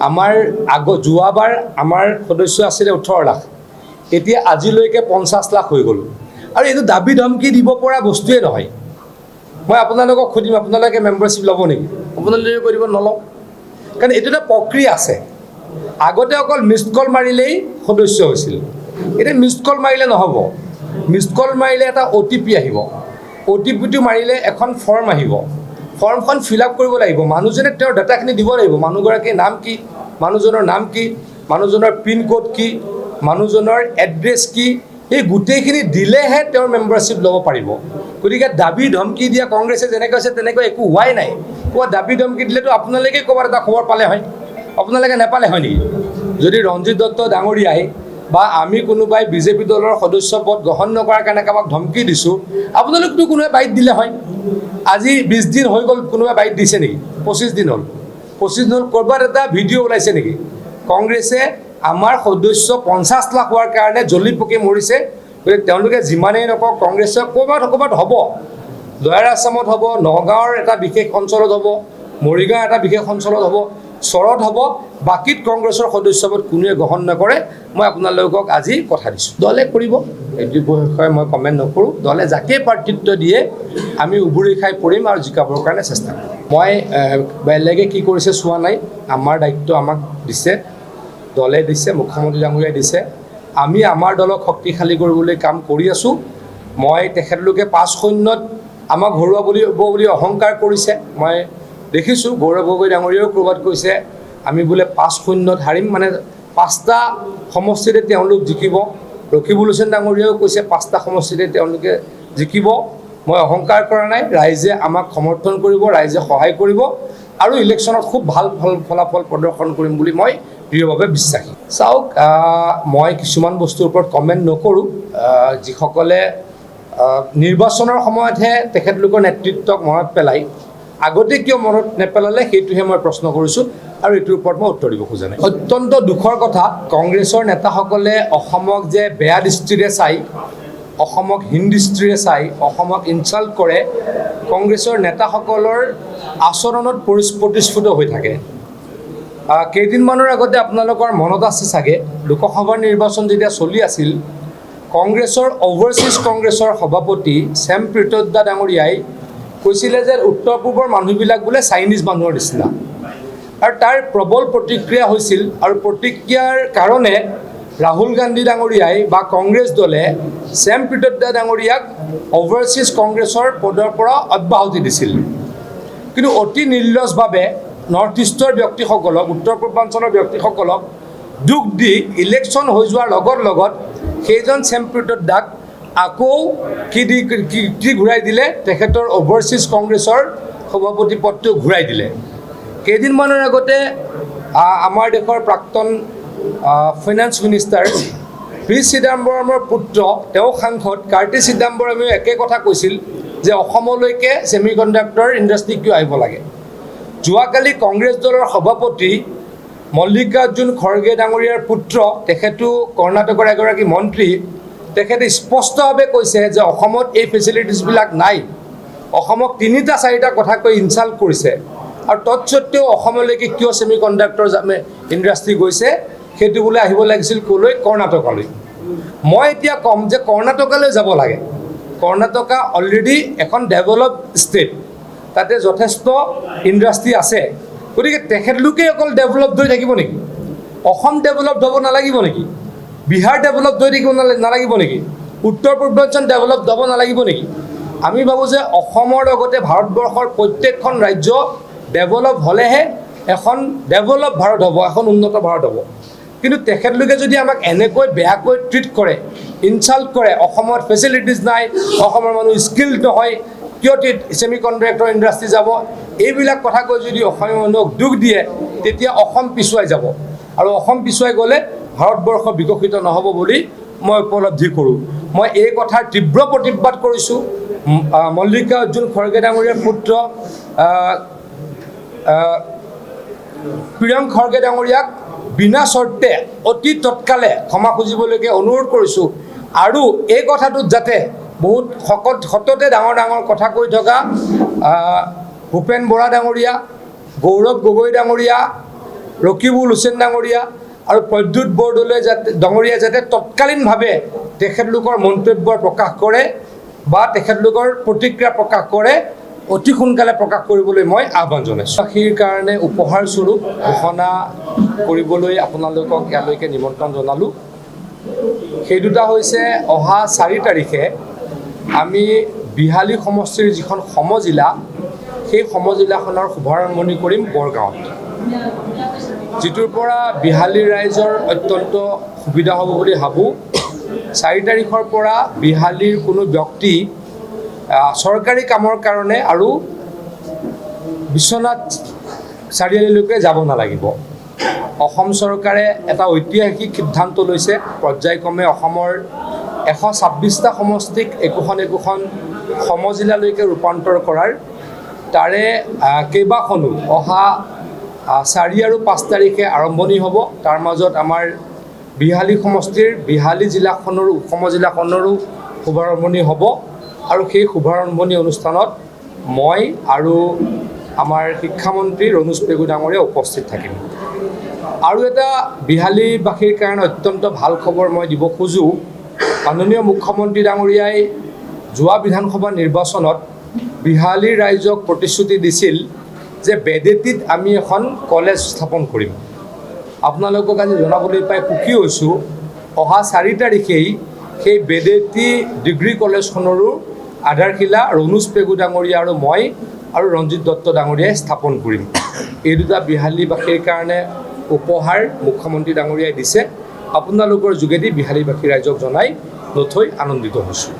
আমাৰ যোৱাবাৰ আমাৰ সদস্য আছিলে 18 লাখ, এতিয়া আজিলৈকে 50 লাখ হৈ গ'ল। আৰু এইটো দাবী ধমকি দিব পৰা বস্তুৱে নহয়। মই আপোনালোকক সুধিম, আপোনালোকে মেম্বাৰশ্বিপ ল'ব নেকি? আপোনালোকে কৈ দিব নলওঁ, কাৰণ এইটো এটা প্ৰক্ৰিয়া আছে। আগতে অকল মিছড কল মাৰিলেই সদস্য হৈছিল, এতিয়া মিছড কল মাৰিলে নহ'ব। মিছড কল মাৰিলে এটা OTP আহিব, OTPটো মাৰিলে এখন ফৰ্ম আহিব, ফৰ্মখন ফিল আপ কৰিব লাগিব। মানুহজনে তেওঁৰ ডাটাখিনি দিব লাগিব, মানুহগৰাকীৰ নাম কি, মানুহজনৰ নাম কি, মানুহজনৰ পিনক'ড কি, মানুহজনৰ এড্ৰেছ কি, এই গোটেইখিনি দিলেহে তেওঁৰ মেম্বাৰশ্বিপ ল'ব পাৰিব। গতিকে দাবী ধমকি দিয়া কংগ্ৰেছে যেনেকৈ আছে তেনেকৈ একো হোৱাই নাই। কোৱা দাবী ধমকি দিলেতো আপোনালোকে ক'ৰবাত এটা খবৰ পালে হয়, আপোনালোকে নাপালে হয় নেকি? যদি ৰঞ্জিত দত্ত ডাঙৰীয়াই বা আমি কোনোবাই বিজেপি দলৰ সদস্য পদ গ্ৰহণ নকৰাৰ কাৰণে কাৰোবাক ধমকি দিছোঁ, আপোনালোকতো কোনোবাই বাইট দিলে হয়। আজি 20 দিন হৈ গ'ল, কোনোবাই বাইট দিছে নেকি? 25 দিন হ'ল, 25 দিন হ'ল, ক'ৰবাত এটা ভিডিঅ' ওলাইছে নেকি? কংগ্ৰেছে আমাৰ সদস্য 50 লাখ হোৱাৰ কাৰণে জ্বলি পকি মৰিছে। গতিকে তেওঁলোকে যিমানেই নকওক, কংগ্ৰেছে ক'ৰবাত হ'ব, লয়াৰ আছামত হ'ব, নগাঁৱৰ এটা বিশেষ অঞ্চলত হ'ব, মৰিগাঁও এটা বিশেষ অঞ্চলত হ'ব, চৰত হ'ব, বাকীত কংগ্ৰেছৰ সদস্যপদ কোনোৱে গ্ৰহণ নকৰে। মই আপোনালোকক আজি কথা দিছোঁ, দলে কৰিব, এইটো বিষয়ে মই কমেণ্ট নকৰোঁ। দলে যাকে প্ৰাৰ্থিত্ব দিয়ে আমি উবুৰি খাই পৰিম আৰু জিকাবৰ কাৰণে চেষ্টা কৰিম। মই বেলেগে কি কৰিছে চোৱা নাই, আমাৰ দায়িত্ব আমাক দিছে, দলে দিছে, মুখ্যমন্ত্ৰী ডাঙৰীয়াই দিছে। আমি আমাৰ দলক শক্তিশালী কৰিবলৈ কাম কৰি আছোঁ। মই তেখেতলোকে 5-0 আমাক হৰুৱাব বুলি অহংকাৰ কৰিছে। মই দেখিছোঁ গৌৰৱ গগৈ ডাঙৰীয়াও ক'ৰবাত কৈছে আমি বোলে 5-0 হাৰিম, মানে 5টা সমষ্টিতে তেওঁলোক জিকিব। ৰকিবুল হুছেইন ডাঙৰীয়াও কৈছে 5টা সমষ্টিতে তেওঁলোকে জিকিব। মই অহংকাৰ কৰা নাই, ৰাইজে আমাক সমৰ্থন কৰিব, ৰাইজে সহায় কৰিব আৰু ইলেকশ্যনত খুব ভাল ফলাফল প্ৰদৰ্শন কৰিম বুলি মই দৃঢ়ভাৱে বিশ্বাসী। চাওক, মই কিছুমান বস্তুৰ ওপৰত কমেণ্ট নকৰোঁ। যিসকলে নিৰ্বাচনৰ সময়তহে তেখেতলোকৰ নেতৃত্বক মনত পেলাই, আগতে কিয় মনত নেপেলালে সেইটোহে মই প্ৰশ্ন কৰিছোঁ আৰু এইটোৰ ওপৰত মই উত্তৰ দিব খোজা নাই। অত্যন্ত দুখৰ কথা, কংগ্ৰেছৰ নেতাসকলে অসমক যে বেয়া দৃষ্টিৰে চাই, অসমক হীন দৃষ্টিৰে চাই, অসমক ইনচাল্ট কৰে, কংগ্ৰেছৰ নেতাসকলৰ আচৰণত প্ৰতিস্ফুট হৈ থাকে। কেইদিনমানৰ আগতে আপোনালোকৰ মনত আছে চাগে, লোকসভাৰ নিৰ্বাচন যেতিয়া চলি আছিল, কংগ্ৰেছৰ অভাৰচিজ কংগ্ৰেছৰ সভাপতি ছেম প্ৰীতদ্দা ডাঙৰীয়াই কৈছিলে যে উত্তৰ পূবৰ মানুহবিলাক বোলে চাইনিজ মানুহৰ নিচিনা, আৰু তাৰ প্ৰবল প্ৰতিক্ৰিয়া হৈছিল। আৰু প্ৰতিক্ৰিয়াৰ কাৰণে ৰাহুল গান্ধী ডাঙৰীয়াই বা কংগ্ৰেছ দলে ছেম প্ৰীতদ্দা ডাঙৰীয়াক অভাৰচিজ কংগ্ৰেছৰ পদৰ পৰা অব্যাহতি দিছিল। কিন্তু অতি নিৰ্লজ্জভাৱে নৰ্থ ইষ্টৰ ব্যক্তিসকলক, উত্তৰ পূৰ্বাঞ্চলৰ ব্যক্তিসকলক দুখ দি ইলেকশ্যন হৈ যোৱাৰ লগত সেইজন ছেম প্ৰীতদ্দাক আকৌ কি ঘূৰাই দিলে, তেখেতৰ অভাৰচিজ কংগ্ৰেছৰ সভাপতি পদটো ঘূৰাই দিলে। কেইদিনমানৰ আগতে আমাৰ দেশৰ প্ৰাক্তন ফাইনেন্স মিনিষ্টাৰ পি চিদাম্বৰমৰ পুত্ৰ, তেওঁ সাংসদ কাৰ্তি চিদাম্বৰমেও একে কথা কৈছিল যে অসমলৈকে ছেমি কণ্ডাক্টৰ ইণ্ডাষ্ট্ৰী কিয় আহিব লাগে। যোৱাকালি কংগ্ৰেছ দলৰ সভাপতি মল্লিকাৰ্জুন খৰ্গে ডাঙৰীয়াৰ পুত্ৰ, তেখেতো কৰ্ণাটকৰ এগৰাকী মন্ত্ৰী, তেখেতে স্পষ্টভাৱে কৈছে যে অসমত এই ফেচিলিটিছবিলাক নাই। অসমক 3-4টা কথা কৈ ইনচাল্ট কৰিছে, আৰু তৎসত্ত্বেও অসমলৈকে কিয় ছেমি কণ্ডাক্টৰ ইণ্ডাষ্ট্ৰী গৈছে, সেইটো বোলে আহিব লাগিছিল ক'লৈ, কৰ্ণাটকলৈ। মই এতিয়া ক'ম যে কৰ্ণাটকলৈ যাব লাগে। কৰ্ণাটকা অলৰেডি এখন ডেভেলপ ষ্টেট, তাতে যথেষ্ট ইণ্ডাষ্ট্ৰী আছে। গতিকে তেখেতলোকে অকল ডেভেলপ হৈ থাকিব নেকি? অসম ডেভেলপ হ'ব নালাগিব নেকি? বিহাৰ ডেভেলপ হৈ থাকিব নালাগিব নেকি? উত্তৰ পূৰ্বাঞ্চল ডেভেলপ হ'ব নালাগিব নেকি? আমি ভাবোঁ যে অসমৰ লগতে ভাৰতবৰ্ষৰ প্ৰত্যেকখন ৰাজ্য ডেভেলপ হ'লেহে এখন ডেভেলপ ভাৰত হ'ব, এখন উন্নত ভাৰত হ'ব। কিন্তু তেখেতলোকে যদি আমাক এনেকৈ বেয়াকৈ ট্ৰিট কৰে, ইনচাল্ট কৰে, অসমত ফেচিলিটিজ নাই, অসমৰ মানুহ স্কিল নহয়, কিয় ছেমি কণ্ডাক্টৰ ইণ্ডাষ্ট্ৰী যাব, এইবিলাক কথা কৈ যদি অসমীয়া মানুহক দুখ দিয়ে, তেতিয়া অসম পিছুৱাই যাব, আৰু অসম পিছুৱাই গ'লে ভাৰতবৰ্ষ বিকশিত নহ'ব বুলি মই উপলব্ধি কৰোঁ। মই এই কথাৰ তীব্ৰ প্ৰতিবাদ কৰিছোঁ। মল্লিকাৰ্জুন খৰ্গে ডাঙৰীয়াৰ পুত্ৰ প্ৰিয়ংক খৰ্গে ডাঙৰীয়াক বিনা চৰ্তে অতি তৎকালে ক্ষমা খুজিবলৈকে অনুৰোধ কৰিছোঁ। আৰু এই কথাটোত যাতে বহুত সততে ডাঙৰ কথা কৈ থকা ভূপেন বৰা ডাঙৰীয়া, গৌৰৱ গগৈ ডাঙৰীয়া, ৰকিবুল হুছেইন ডাঙৰীয়া আৰু প্ৰদ্যুৎ বৰদলৈ ডাঙৰীয়া যাতে তৎকালীনভাৱে তেখেতলোকৰ মন্তব্য প্ৰকাশ কৰে বা তেখেতলোকৰ প্ৰতিক্ৰিয়া প্ৰকাশ কৰে, অতি সোনকালে প্ৰকাশ কৰিবলৈ মই আহ্বান জনাইছোঁ। বাসীৰ কাৰণে উপহাৰ স্বৰূপ ঘোষণা কৰিবলৈ আপোনালোকক ইয়ালৈকে নিমন্ত্ৰণ জনালোঁ। সেই দুটা হৈছে অহা 4 তাৰিখে আমি বিহালী সমষ্টিৰ যিখন সমজিলা, সেই সমজিলাখনৰ শুভাৰম্ভণি কৰিম বৰগাঁৱত, যিটোৰ পৰা বিহালী ৰাইজৰ অত্যন্ত সুবিধা হ'ব বুলি ভাবোঁ। 4 তাৰিখৰ পৰা বিহালীৰ কোনো ব্যক্তি চৰকাৰী কামৰ কাৰণে আৰু বিশ্বনাথ চাৰিআলিলৈকে যাব নালাগিব। অসম চৰকাৰে এটা ঐতিহাসিক সিদ্ধান্ত লৈছে, পৰ্যায়ক্ৰমে অসমৰ 126টা সমষ্টিক একোখন সমজিলালৈকে ৰূপান্তৰ কৰাৰ। তাৰে কেইবাখনো অহা 4 আৰু 5 তাৰিখে আৰম্ভণি হ'ব। তাৰ মাজত আমাৰ বিহালী সমষ্টিৰ বিহালী জিলাখনৰো সমজিলাখনৰো শুভাৰম্ভণি হ'ব আৰু সেই শুভাৰম্ভণি অনুষ্ঠানত মই আৰু আমাৰ শিক্ষামন্ত্ৰী ৰণোজ পেগু ডাঙৰীয়া উপস্থিত থাকিম। আৰু এটা বিহালীবাসীৰ কাৰণে অত্যন্ত ভাল খবৰ মই দিব খোজোঁ। মাননীয় মুখ্যমন্ত্ৰী ডাঙৰীয়াই যোৱা বিধানসভা নিৰ্বাচনত বিহালীৰ ৰাইজক প্ৰতিশ্ৰুতি দিছিল যে বেডেতিত আমি এখন কলেজ স্থাপন কৰিম। আপোনালোকক আজি জনাবলৈ পাই সুখী হৈছোঁ, অহা 4 তাৰিখেই সেই বেডেতি ডিগ্ৰী কলেজখনৰো আধাৰশিলা ৰণোজ পেগু ডাঙৰীয়া আৰু মই আৰু ৰঞ্জিত দত্ত ডাঙৰীয়াই স্থাপন কৰিম। এই দুটা বিহালীবাসীৰ কাৰণে উপহাৰ মুখ্যমন্ত্ৰী ডাঙৰীয়াই দিছে। আপোনালোকৰ যোগেদি বিহালীবাসী ৰাইজক জনাই নথৈ আনন্দিত হৈছোঁ।